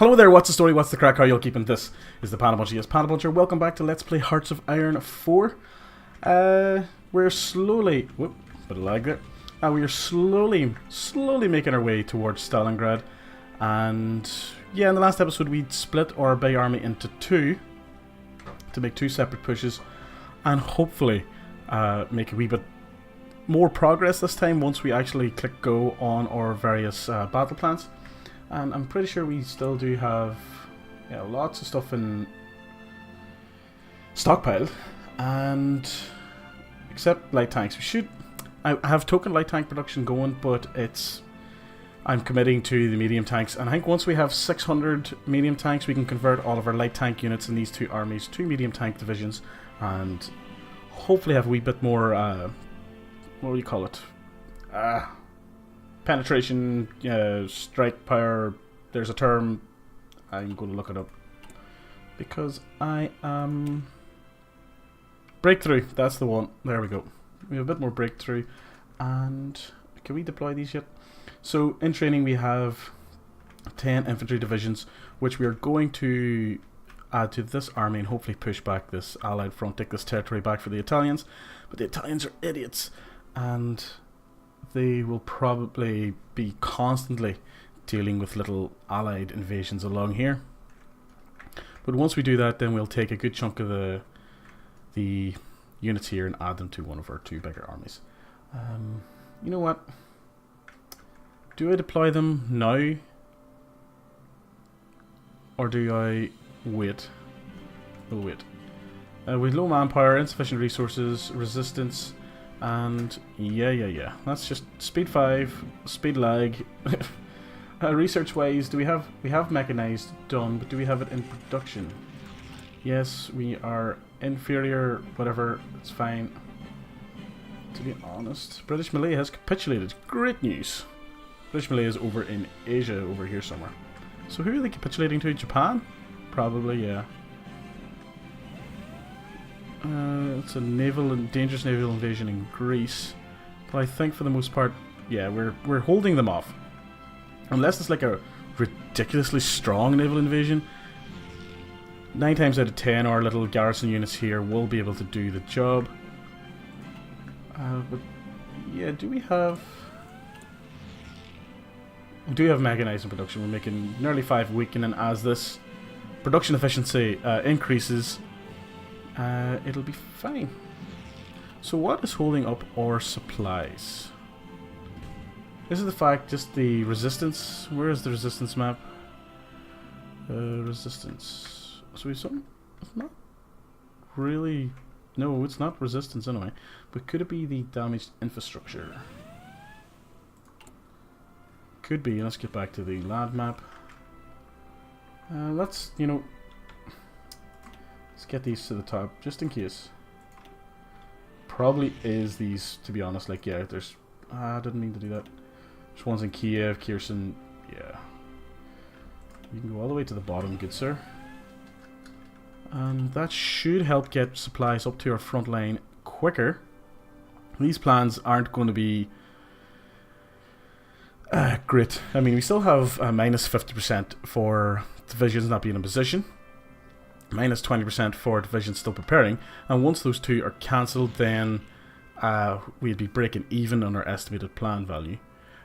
Hello there, what's the story, what's the crack, how are you all keeping? This is the ThePandaPuncher. Yes, ThePandaPuncher, welcome back to Let's Play Hearts of Iron 4. We're slowly... Whoop, bit of lag there. We are slowly making our way towards Stalingrad. And yeah, in the last episode we'd split our big army into two to make two separate pushes. And hopefully make a wee bit more progress this time once we actually click go on our various battle plans. And I'm pretty sure we still do have lots of stuff in stockpile, and except light tanks. I have token light tank production going, but I'm committing to the medium tanks, and I think once we have 600 medium tanks we can convert all of our light tank units in these two armies to medium tank divisions, and hopefully have a wee bit more, what do you call it? Penetration, strike power, there's a term, I'm going to look it up, because I am... Breakthrough, that's the one, there we go. We have a bit more breakthrough, and can we deploy these yet? So, in training we have 10 infantry divisions, which we are going to add to this army and hopefully push back this allied front, take this territory back for the Italians, but the Italians are idiots, and they will probably be constantly dealing with little allied invasions along here. But once we do that, then we'll take a good chunk of the units here and add them to one of our two bigger armies. You know what? Do I deploy them now? Or do I wait? Oh wait. With low manpower, insufficient resources, resistance, and yeah. That's just speed 5, speed lag. Research wise, we have mechanized done, but do we have it in production? Yes, we are inferior, whatever, it's fine. To be honest, British Malay has capitulated. Great news. British Malay is over in Asia, over here somewhere. So who are they capitulating to? Japan? Probably, yeah. It's a dangerous naval invasion in Greece, but I think for the most part, yeah, we're holding them off. Unless it's like a ridiculously strong naval invasion, 9 times out of 10 our little garrison units here will be able to do the job. But yeah, do we have mechanized in production? We're making nearly 5 a week, and then as this production efficiency increases, it'll be fine. So what is holding up our supplies? This is the fact, just the resistance. Where is the resistance map? Resistance. So we have something? It's not really... No, it's not resistance anyway. But could it be the damaged infrastructure? Could be. Let's get back to the land map. Let's get these to the top, just in case. Probably is these, to be honest, like, yeah, there's... I didn't mean to do that. There's ones in Kiev, Kherson, yeah. You can go all the way to the bottom, good sir. And that should help get supplies up to our front line quicker. These plans aren't going to be great. I mean, we still have minus 50% for divisions not being in position. Minus 20% for divisions still preparing. And once those two are cancelled, then we'd be breaking even on our estimated plan value.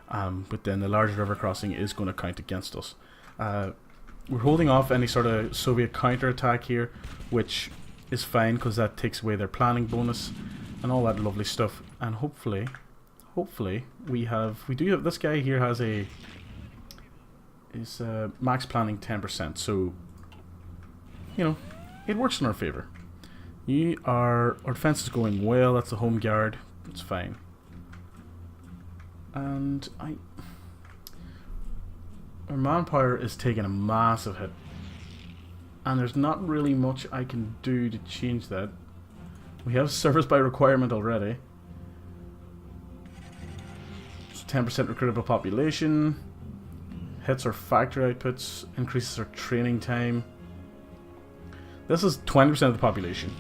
But then the large river crossing is going to count against us. We're holding off any sort of Soviet counterattack here, which is fine because that takes away their planning bonus and all that lovely stuff. And hopefully we do have this guy here has is max planning 10%. So it works in our favor. Our defense is going well. That's the home guard. It's fine. And our manpower is taking a massive hit, and there's not really much I can do to change that. We have service by requirement already. So 10% recruitable population, hits our factory outputs, increases our training time. This is 20% of the population.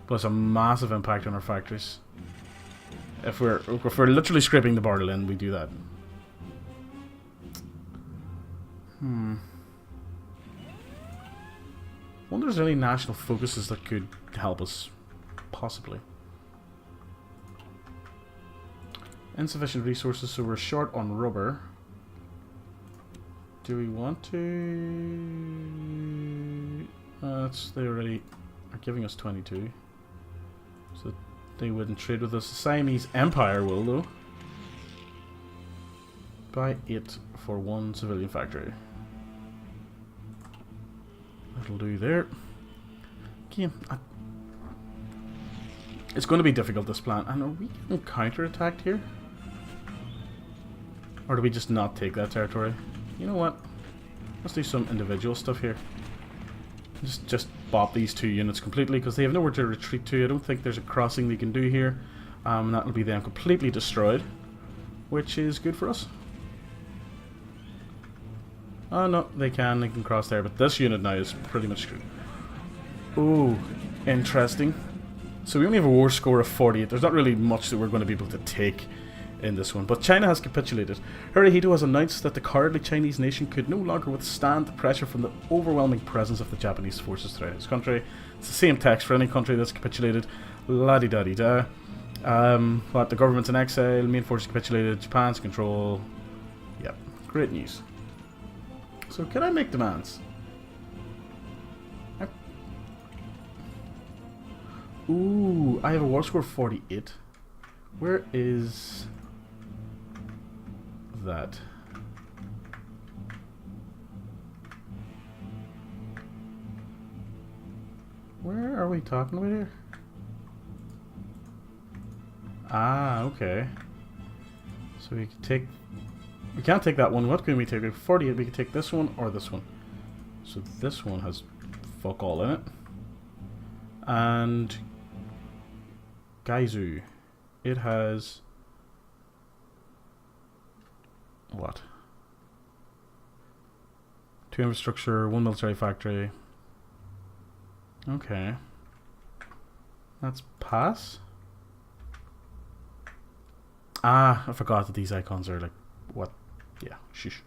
Plus a massive impact on our factories. If we're literally scraping the border, then we do that. Wonder if there's any national focuses that could help us, possibly. Insufficient resources, so we're short on rubber. Do we want to? They already are giving us 22, so they wouldn't trade with us. The Siamese Empire will, though. Buy 8 for 1 civilian factory. That'll do there. Okay, it's going to be difficult, this plan. And are we getting counter-attacked here? Or do we just not take that territory? You know what? Let's do some individual stuff here. Just bop these 2 units completely, because they have nowhere to retreat to. I don't think there's a crossing they can do here. That'll be them completely destroyed, which is good for us. Oh no, they can cross there, but this unit now is pretty much screwed. Ooh, interesting. So we only have a war score of 48. There's not really much that we're going to be able to take in this one, but China has capitulated. Hirohito has announced that the cowardly Chinese nation could no longer withstand the pressure from the overwhelming presence of the Japanese forces throughout its country. It's the same text for any country that's capitulated. La-di-da-di-da. But the government's in exile, main forces capitulated, Japan's control. Yep, great news. So can I make demands? Ooh, I have a war score of 48. Where is that? Where are we talking about here? Ah, okay. So we can take... We can't take that one. What can we take? We have 48. We can take this one or this one. So this one has fuck all in it. And... Gaizu. It has... What? 2 infrastructure, 1 military factory. Okay. That's pass? Ah, I forgot that these icons are like... What? Yeah, shush.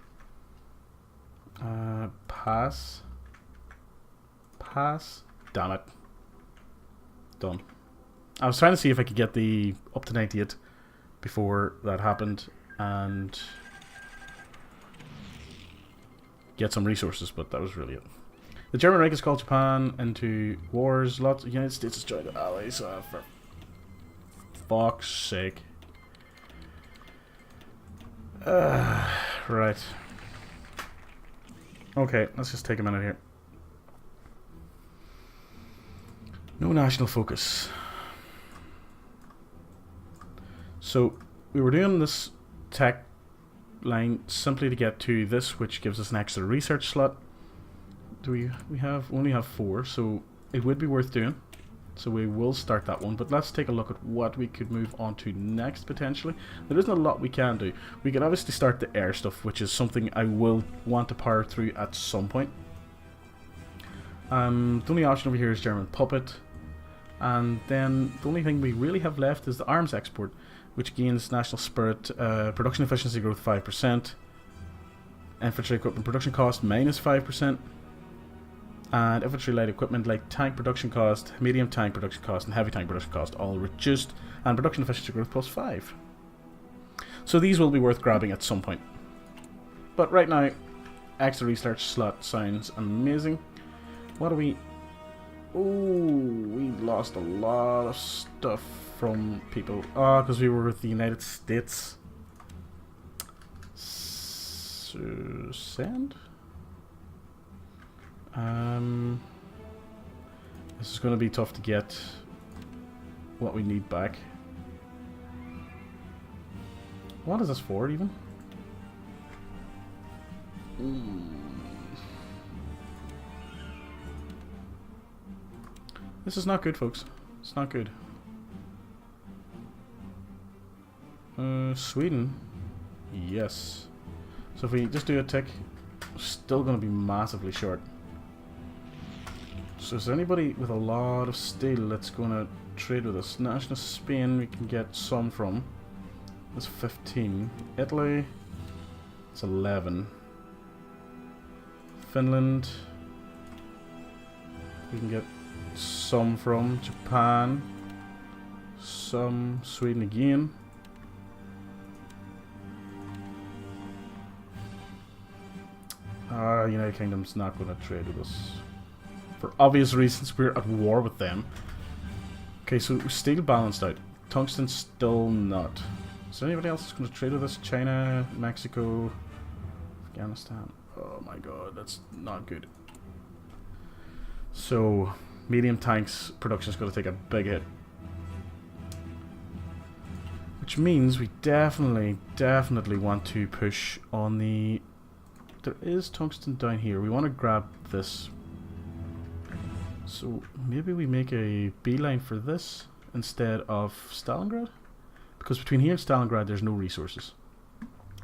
Pass. Pass. Damn it. Done. I was trying to see if I could get the up to 98 before that happened and get some resources, but that was really it. The German Reich has called Japan into wars. Lots of United States has joined the Allies. For fuck's sake. Right. Okay, let's just take a minute here. No national focus. So, we were doing this tech line simply to get to this, which gives us an extra research slot. Do we only have 4, so it would be worth doing. So we will start that one, but let's take a look at what we could move on to next, potentially. There isn't a lot we can do. We can obviously start the air stuff, which is something I will want to power through at some point. The only option over here is German Puppet. And then the only thing we really have left is the arms export, which gains national spirit, production efficiency growth 5%, infantry equipment production cost minus 5%, and infantry light equipment like tank production cost, medium tank production cost, and heavy tank production cost all reduced, and production efficiency growth plus 5. So these will be worth grabbing at some point. But right now, extra research slot sounds amazing. What do we... Oh, we lost a lot of stuff from people. Ah, because we were with the United States. So, send? This is going to be tough to get what we need back. What is this for, even? This is not good, folks. It's not good. Sweden? Yes. So if we just do a tick, we're still going to be massively short. So is there anybody with a lot of steel that's going to trade with us? National Spain we can get some from. That's 15. Italy, it's 11. Finland, we can get some from. Japan, some. Sweden again. United Kingdom's not going to trade with us. For obvious reasons, we're at war with them. Okay, so steel balanced out. Tungsten still not. Is there anybody else that's going to trade with us? China, Mexico, Afghanistan. Oh my god, that's not good. So, medium tanks production is going to take a big hit. Which means we definitely want to push on the... There is tungsten down here. We want to grab this. So maybe we make a beeline for this instead of Stalingrad? Because between here and Stalingrad there's no resources.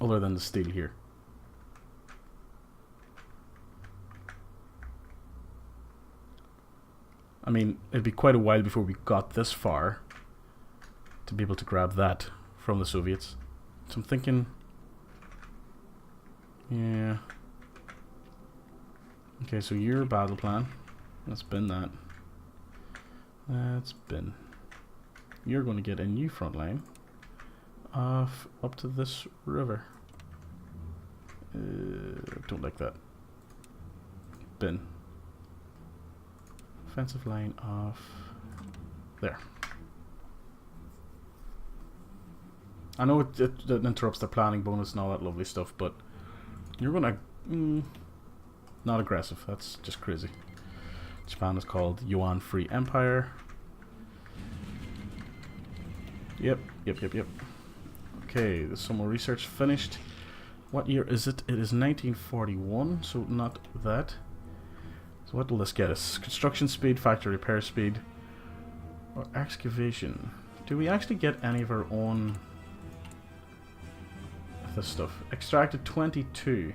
Other than the steel here. I mean, it'd be quite a while before we got this far to be able to grab that from the Soviets. So I'm thinking... Yeah. Okay, so your battle plan. Let's bin that. Let's bin. You're going to get a new front line off up to this river. Don't like that. Bin. Offensive line off there. I know it interrupts the planning bonus and all that lovely stuff, but you're gonna not aggressive. That's just crazy. Japan is called Yuan Free Empire. Yep. Okay, there's some more research finished. What year is it? It is 1941, so not that. So what will this get us? Construction speed, factory repair speed, or excavation? Do we actually get any of our own this stuff? Extracted 22.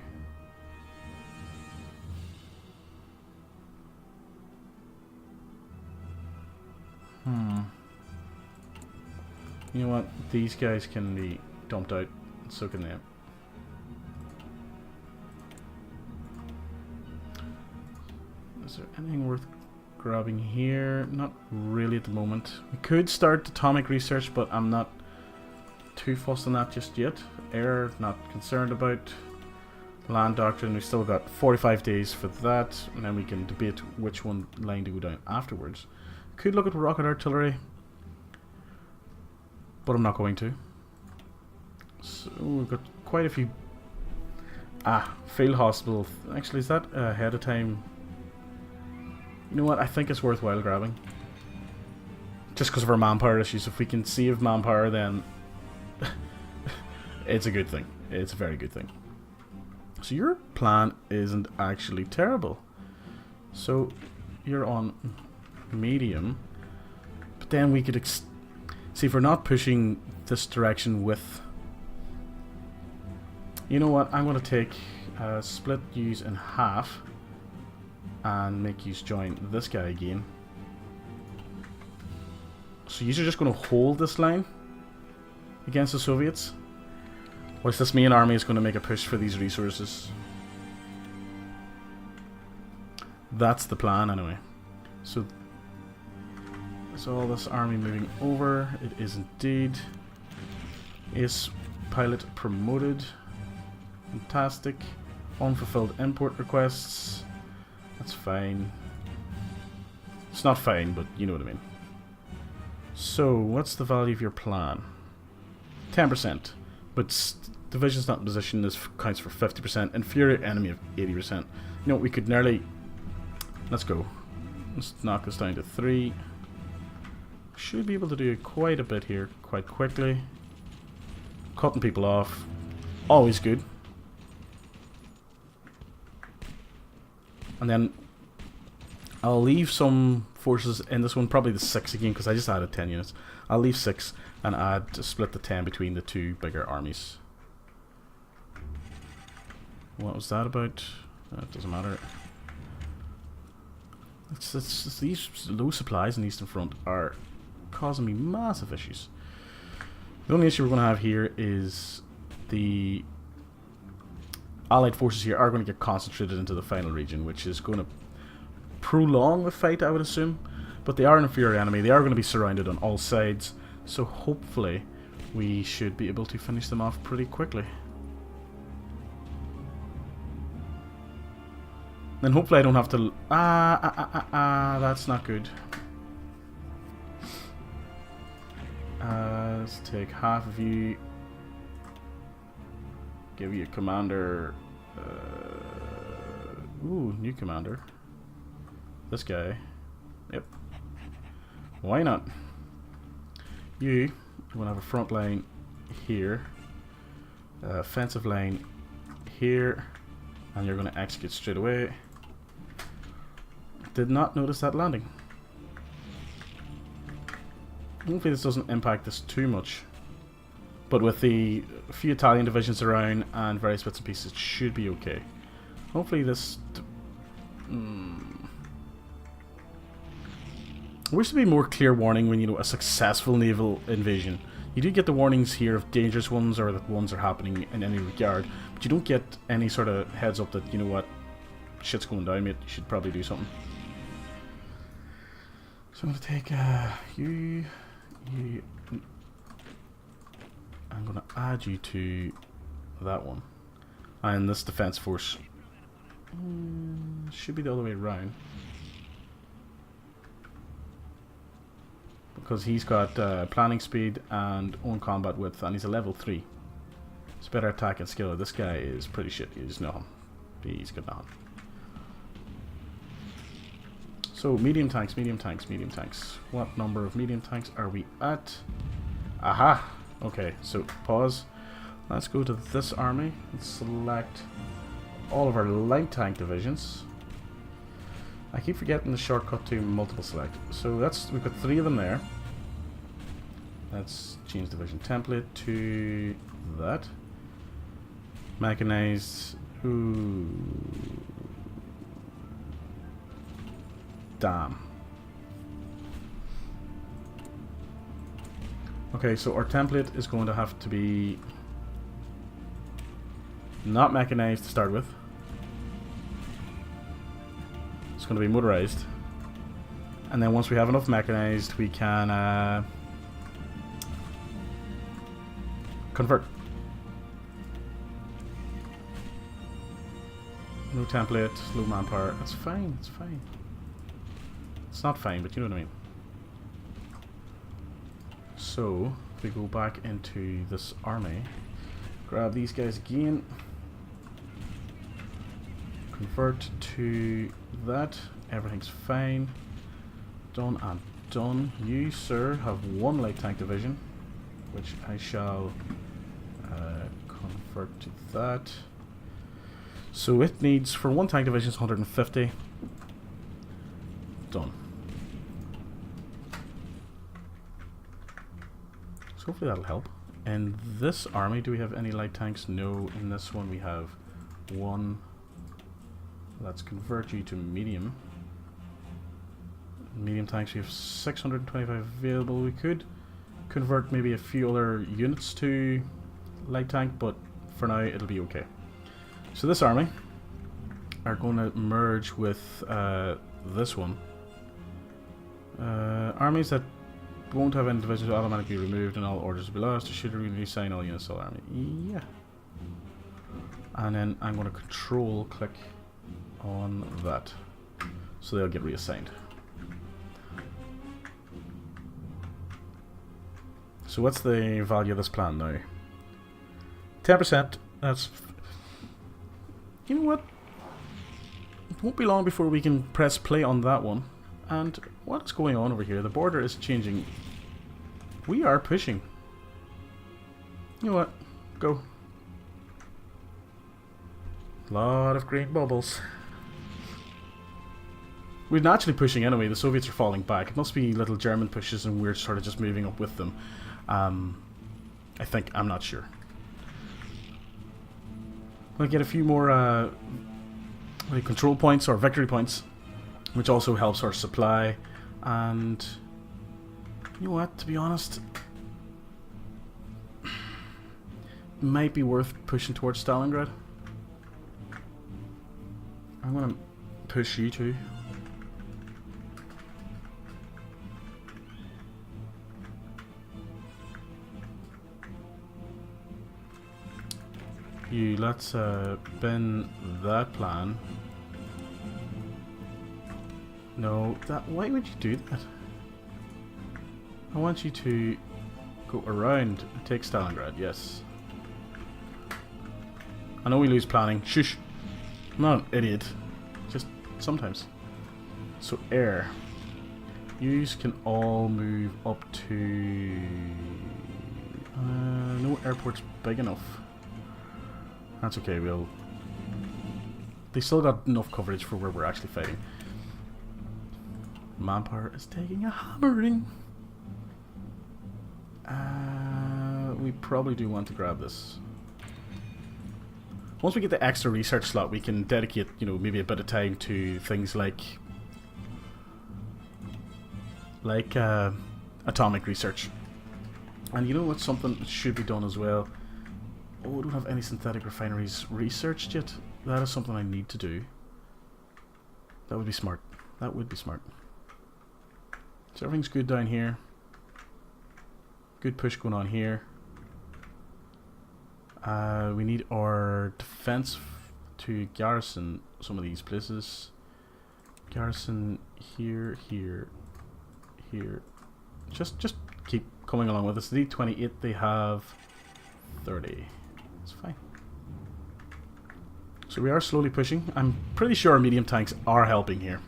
You know what? These guys can be dumped out, and so can them. Is there anything worth grabbing here? Not really at the moment. We could start atomic research, but I'm not too fussed on that just yet. Air, not concerned about. Land doctrine, we've still got 45 days for that, and then we can debate which one line to go down afterwards. Could look at rocket artillery, but I'm not going to. So we've got quite a few. Field hospital. Actually, is that ahead of time? You know what? I think it's worthwhile grabbing. Just because of our manpower issues. If we can save manpower, then it's a good thing. It's a very good thing. So your plan isn't actually terrible. So you're on medium. But then we could... See, if we're not pushing this direction with... You know what? I'm going to take split yous in half and make yous join this guy again. So yous are just going to hold this line against the Soviets, whilst this main army is going to make a push for these resources. That's the plan anyway. So all this army moving over. It is indeed. Ace pilot promoted. Fantastic. Unfulfilled import requests. That's fine. It's not fine, but you know what I mean. So, what's the value of your plan? 10%. But division's not in position. This counts for 50%. Inferior enemy of 80%. You know, we could nearly... Let's go. Let's knock this down to 3. Should be able to do quite a bit here quite quickly. Cutting people off. Always good. And then I'll leave some forces in this one, probably the 6 again, because I just added 10 units. I'll leave 6 and add to split the 10 between the two bigger armies. What was that about? That doesn't matter. It's these low supplies in the Eastern Front are causing me massive issues. The only issue we're going to have here is the Allied forces here are going to get concentrated into the final region, which is going to prolong the fight, I would assume. But they are an inferior enemy. They are going to be surrounded on all sides. So hopefully we should be able to finish them off pretty quickly. And hopefully I don't have to... that's not good. Let's take half of you. Give you a commander. Ooh, new commander. This guy. Yep. Why not? You want to have a front line here. Offensive line here. And you're going to execute straight away. Did not notice that landing. Hopefully this doesn't impact this too much. But with the few Italian divisions around and various bits and pieces, it should be okay. Hopefully this... I wish there'd be more clear warning when, you know, a successful naval invasion. You do get the warnings here of dangerous ones or that ones are happening in any regard, but you don't get any sort of heads up that, you know what, shit's going down, mate, you should probably do something. So I'm going to take you... I'm going to add you to that one. And this defense force should be the other way around. Because he's got planning speed and own combat width, and he's a level 3. It's better attack and skill. This guy is pretty shit. He's nothing. He's got nothing. So medium tanks, medium tanks, medium tanks. What number of medium tanks are we at? Aha! Okay, so pause. Let's go to this army and select all of our light tank divisions. I keep forgetting the shortcut to multiple select. So we've got 3 of them there. Let's change division template to that. Mechanized. Ooh. Damn. Okay, so our template is going to have to be not mechanized to start with. It's going to be motorized. And then once we have enough mechanized, we can convert. No template, low manpower. That's fine, it's fine. It's not fine, but you know what I mean. So, if we go back into this army, grab these guys again, convert to that, everything's fine, done and done. You, sir, have 1 light tank division, which I shall convert to that. So it needs, for 1 tank division, 150. Done. So hopefully that'll help. In this army, do we have any light tanks? No. In this one we have 1. Let's convert you to medium. Medium tanks, we have 625 available. We could convert maybe a few other units to light tank, but for now it'll be okay. So this army are going to merge with this one. Armies that won't have any divisions automatically removed and all orders will be lost. Should reassign all units to the army. Yeah. And then I'm going to control click on that, so they'll get reassigned. So what's the value of this plan now? 10%. That's... You know what? It won't be long before we can press play on that one. And what is going on over here? The border is changing. We are pushing. You know what? Go. Lot of green bubbles. We're naturally pushing anyway. The Soviets are falling back. It must be little German pushes and we're sort of just moving up with them. I think. I'm not sure. We'll get a few more control points or victory points, which also helps our supply. And you know what, to be honest, might be worth pushing towards Stalingrad. I'm gonna push you two. Let's bin that plan. No, why would you do that? I want you to go around and take Stalingrad, yes. I know we lose planning. Shush! I'm not an idiot. Just sometimes. So air. Yous can all move up to... no airport's big enough. That's okay, they still got enough coverage for where we're actually fighting. Manpower is taking a hammering. We probably do want to grab this. Once we get the extra research slot, we can dedicate, maybe a bit of time to things like atomic research. And you know what's something that should be done as well? Oh, we don't have any synthetic refineries researched yet. That is something I need to do. That would be smart. That would be smart. So everything's good down here. Good push going on here. We need our defense to garrison some of these places. Garrison here, here, here. Just keep coming along with us. They need 28. They have 30. It's fine. So we are slowly pushing. I'm pretty sure our medium tanks are helping here.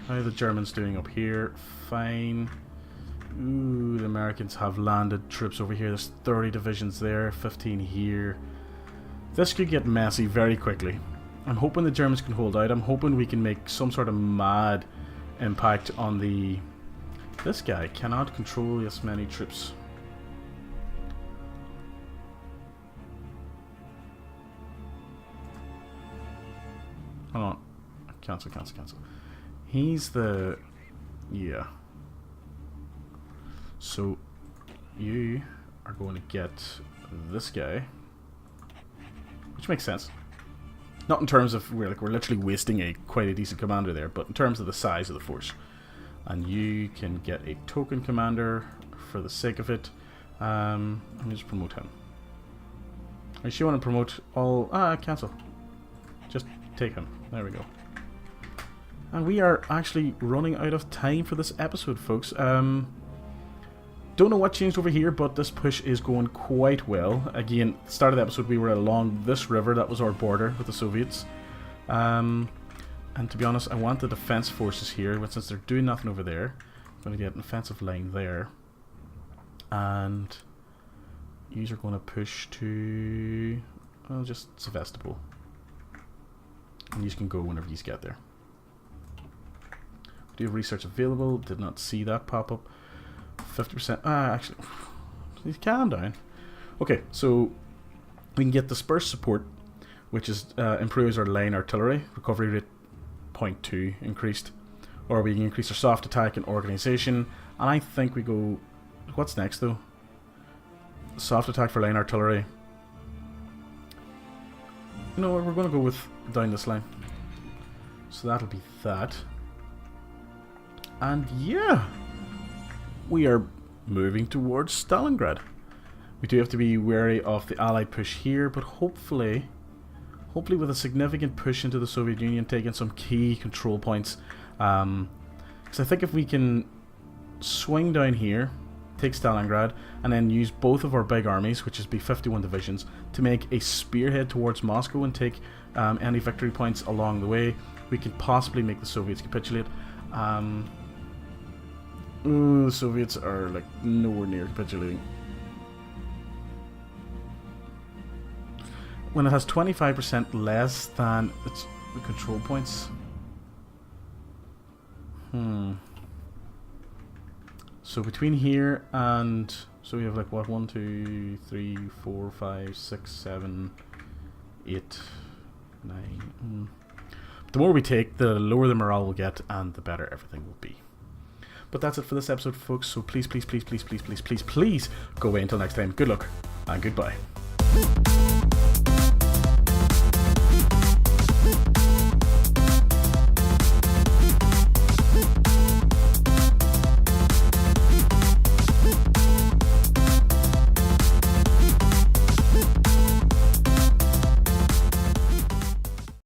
How are the Germans doing up here? Fine. Ooh, the Americans have landed troops over here. There's 30 divisions there, 15 here. This could get messy very quickly. I'm hoping the Germans can hold out. I'm hoping we can make some sort of mad impact on the... This guy cannot control this many troops. Hold on. Cancel, cancel, cancel. He's the... Yeah. So, you are going to get this guy. Which makes sense. Not in terms of we're literally wasting quite a decent commander there, but in terms of the size of the force. And you can get a token commander for the sake of it. Let me just promote him. I actually want to promote all... cancel. Just take him. There we go. And we are actually running out of time for this episode, folks. Don't know what changed over here, but this push is going quite well. Again, at the start of the episode, we were along this river. That was our border with the Soviets. And to be honest, I want the defense forces here, but since they're doing nothing over there, I'm going to get an offensive line there. And these are going to push to, well, just Sevastopol. And you can go whenever you get there. We do have research available. Did not see that pop up. 50%. Actually, please calm down. Okay, so we can get dispersed support, which is improves our line artillery recovery rate 0.2 increased, or we can increase our soft attack and organization. And I think we go. What's next though? Soft attack for line artillery. You know what? We're going to go with down this line. So that'll be that. And yeah. We are moving towards Stalingrad. We do have to be wary of the Allied push here, but hopefully with a significant push into the Soviet Union, taking some key control points. Because I think if we can swing down here, take Stalingrad, and then use both of our big armies, which is B-51 divisions, to make a spearhead towards Moscow and take any victory points along the way, we could possibly make the Soviets capitulate. Ooh, the Soviets are like nowhere near capitulating. When it has 25% less than its control points. So between here and... So we have like what? 1, 2, 3, 4, 5, 6, 7, 8, 9... The more we take, the lower the morale will get and the better everything will be. But that's it for this episode, folks. So please, please, please, please, please, please, please, please go away until next time. Good luck and goodbye.